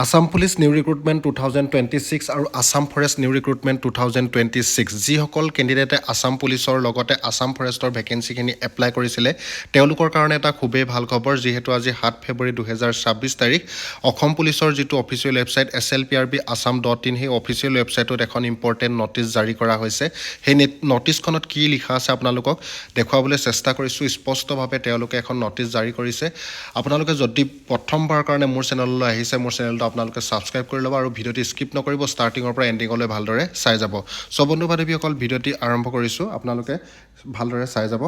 Assam police new recruitment 2026 আৰু Assam forest new recruitment 2026 যিসকল কেণ্ডিডেটে আসাম পুলিচৰ লগতে আসাম ফৰেষ্টৰ ভেকেঞ্চিখিনি এপ্লাই কৰিছিলে তেওঁলোকৰ কাৰণে এটা খুবেই ভাল খবৰ যিহেতু আজি 7 ফেব্ৰুৱাৰী 2026 তাৰিখ অসম পুলিচৰ যিটো অফিচিয়েল ৱেবছাইট slprb.assam.in সেই অফিচিয়েল ৱেবছাইটত এখন ইম্পৰ্টেণ্ট নটিচ জাৰি কৰা হৈছে সেই নটিচখনত কি লিখা আছে আপোনালোকক দেখুৱাবলৈ চেষ্টা কৰিছোঁ স্পষ্টভাৱে তেওঁলোকে এখন নটিচ জাৰি কৰিছে আপোনালোকে যদি প্ৰথমবাৰ কাৰণে মোৰ চেনেললৈ আহিছে মোৰ চেনেলটো আপোনালোকে সাবস্ক্ৰাইব কৰি ল'ব আৰু ভিডিঅ'টি স্কিপ নকৰিব ষ্টাৰ্টিঙৰ পৰা এণ্ডিঙলৈ ভালদৰে চাই যাব সো বন্ধু বান্ধৱীসকল ভিডিঅ'টি আৰম্ভ কৰিছোঁ আপোনালোকে ভালদৰে চাই যাব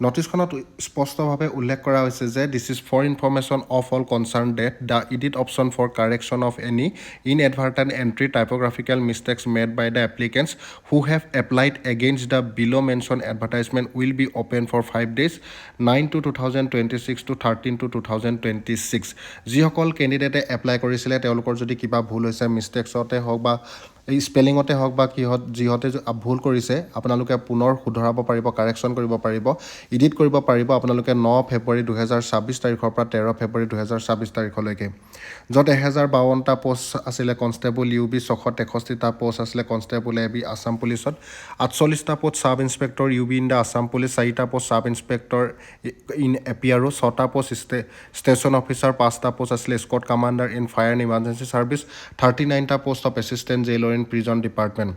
নটিচখনত স্পষ্টভাৱে উল্লেখ কৰা হৈছে যে this is for information of all concerned that the edit option for correction of any inadvertent entry typographical mistakes made by the applicants who have applied against the bill' mentioned advertisement will be open for 5 days 9/2026 to 13/2026 যিসকল কেণ্ডিডেটে apply কৰিছিলে তেওঁলোকৰ যদি কিবা ভুল হৈছে মিষ্টেক্সতে হওক বা এই স্পেলিঙতে হওক বা যিহঁতে ভুল কৰিছে আপোনালোকে পুনৰ শুধৰাব পাৰিব কাৰেকশ্যন কৰিব পাৰিব এডিট কৰিব পাৰিব আপোনালোকে 9 ফেব্ৰুৱাৰী 2026 তাৰিখৰ পৰা 13 ফেব্ৰুৱাৰী 2026 তাৰিখলৈকে য'ত 1052টা পোষ্ট আছিলে কনষ্টেবল UB 663টা পোষ্ট আছিলে কনষ্টেবল AB আসাম পুলিচত 48টা post sub inspector UB in the Assam police 4টা post sub inspector in APRO 6টা পোষ্ট ষ্টেচন অফিচাৰ 5টা পোষ্ট আছিলে squad commander in fire and emergency service 39টা post of assistant jailer in prison department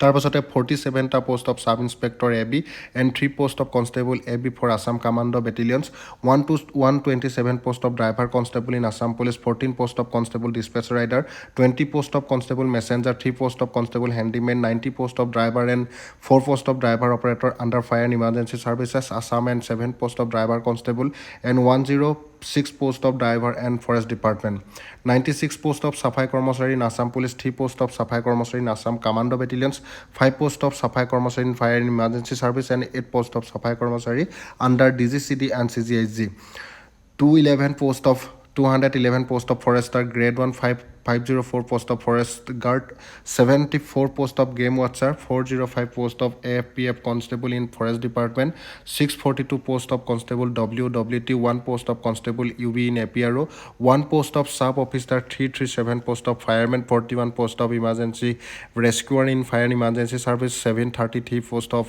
তাৰপাছতে 47টা post of sub inspector AB and 3 post of constable AB for Assam commando বেটেলিয়নছ 127 post of driver constable in Assam police 14 post of constable dispatch rider 20 post of constable messenger 3 post of constable handyman 90 post of driver and 4 post of driver operator under fire and emergency services Assam and 7 post of driver constable and 106 post of driver and forest department 96 post of safai karmachari in Assam police 3 post of safai karmachari in Assam commando বেটেলিয়নছ 5 post of safai karmachari in fire and emergency service and 8 post of safai কৰ্মচাৰী under DGCD and CGHG 211 post of forester grade 1 504 post of forest guard 74 post of game watcher 405 post of AFPF constable in forest department 642 post of constable WWT 1 post of constable UB in APRO 1 post of sub officer 337 post of fireman 41 post of emergency rescuer in fire and emergency service 733 post of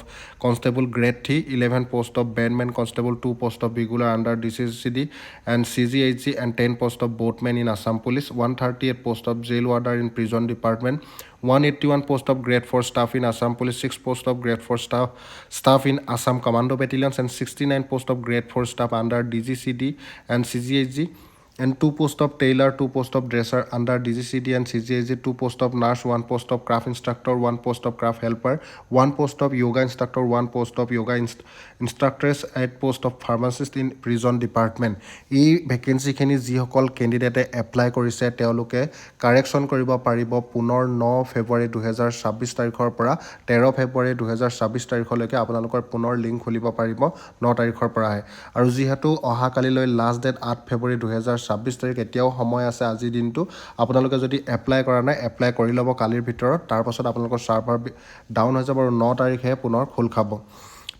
constable grade 3 11 post of bandman constable 2 post of regular under DCCD and CGHG and 10 post of boatman in Assam police 138 post of jail warder in prison department 181 post of grade 4 staff in Assam police 6 post of grade 4 staff in Assam commando battalions and 69 post of grade 4 staff under DGCD and CGHG and 2 post of tailor 2 post of dresser under DGCD and CGHG 2 post of nurse 1 post of craft instructor 1 post of craft helper 1 post of yoga instructor 1 post of yoga instructress 8 post of pharmacist in prison department এই ভেকেন্সিখিনি যিসকল কেণ্ডিডেটে apply কৰিছে তেওঁলোকে correction কৰিব পাৰিব পুনৰ 9 ফেব্ৰুৱাৰী 2026 তাৰিখৰ পৰা 13 ফেব্ৰুৱাৰী 2026 তাৰিখলৈকে আপোনালোকৰ পুনৰ লিংক খুলিব পাৰিব 9 তাৰিখৰ পৰাহে আৰু যিহেতু অহাকালিলৈ লাষ্ট ডেট 8 ফেব্ৰুৱাৰী 2026 তাৰিখ এতিয়াও সময় আছে আজিৰ দিনটো আপোনালোকে যদি এপ্লাই কৰা নাই এপ্লাই কৰি ল'ব কালিৰ ভিতৰত তাৰ পাছত আপোনালোকৰ সাৰ্ভাৰ ডাউন হৈ যাব আৰু 9 তাৰিখে পুনৰ খোল খাব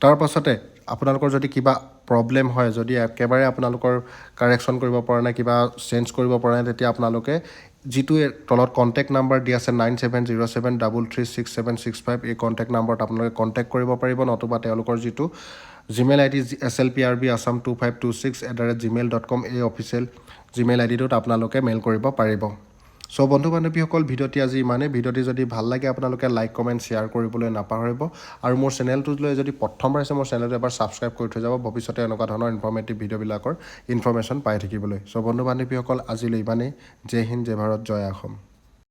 তাৰ পাছতে আপোনালোকৰ যদি কিবা প্ৰবলেম হয় যদি একেবাৰে আপোনালোকৰ কাৰেকশ্যন কৰিব পৰা নাই কিবা চেঞ্জ কৰিব পৰা নাই তেতিয়া আপোনালোকে যিটো তলত কণ্টেক্ট নাম্বাৰ দিয়া আছে 9707336765 এই কণ্টেক্ট নাম্বাৰত আপোনালোকে কণ্টেক্ট কৰিব পাৰিব নতুবা তেওঁলোকৰ যিটো জিমেইল আইডি slprb.assam2526@gmail.com এই অফিচিয়েল জিমেইল আইডিটোত আপোনালোকে মেইল কৰিব পাৰিব সো বন্ধু বান্ধৱীসকল ভিডিঅ'টি আজি ইমানেই ভিডিঅ'টি যদি ভাল লাগে আপোনালোকে লাইক কমেণ্ট শ্বেয়াৰ কৰিবলৈ নাপাহৰিব আৰু মোৰ চেনেলটোলৈ যদি প্ৰথমবাৰ আছে মোৰ চেনেলটো এবাৰ ছাবস্ক্ৰাইব কৰি থৈ যাব ভৱিষ্যতে এনেকুৱা ধৰণৰ ইনফৰ্মেটিভ ভিডিঅ'বিলাকৰ ইনফৰ্মেশ্যন পাই থাকিবলৈ সো বন্ধু বান্ধৱীসকল আজিলৈ ইমানেই জয় হিন্দ জয় ভাৰত জয় অসম